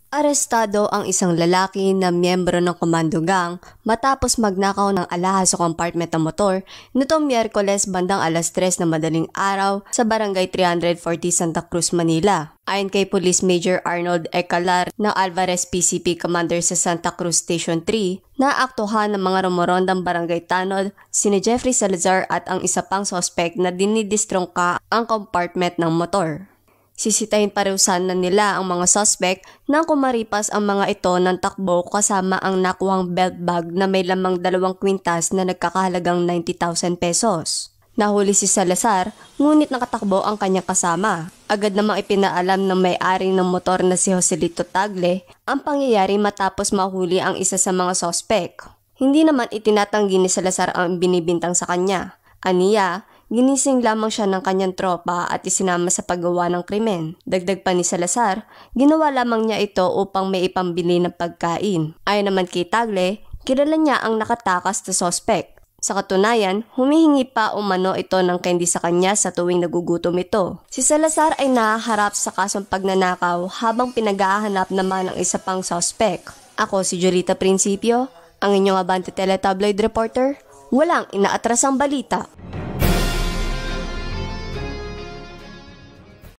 Arestado ang isang lalaki na miyembro ng komando gang matapos magnakaw ng alahas sa compartment ng motor nitong Miyerkules bandang alas 3 na madaling araw sa Barangay 340 Santa Cruz, Manila. Ayon kay Police Major Arnold Ecalar ng Alvarez PCP Commander sa Santa Cruz Station 3, naaktuhan ng mga rumorondang barangay tanod sina Jeffrey Salazar at ang isa pang sospek na dinidistrongka ang compartment ng motor. Sisitahin parusahan na nila ang mga suspect nang kumaripas ang mga ito ng takbo kasama ang nakuhang belt bag na may lamang 2 kwintas na nagkakahalagang 90,000 pesos. Nahuli si Salazar ngunit nakatakbo ang kanyang kasama. Agad namang ipinaalam ng may-ari ng motor na si Joselito Tagle ang pangyayari matapos mahuli ang isa sa mga suspect. Hindi naman itinatanggi ni Salazar ang binibintang sa kanya. Aniya, ginising lamang siya ng kanyang tropa at isinama sa paggawa ng krimen. Dagdag pa ni Salazar, ginawa lamang niya ito upang may ipambili ng pagkain. Ayon naman kay Tagle, kilala niya ang nakatakas na sospek. Sa katunayan, humihingi pa umano ito ng candy sa kanya sa tuwing nagugutom ito. Si Salazar ay nahaharap sa kasong pagnanakaw habang pinaghahanap naman ang isa pang sospek. Ako si Julita Principio, ang inyong Abante Teletabloid reporter. Walang inaatrasang balita.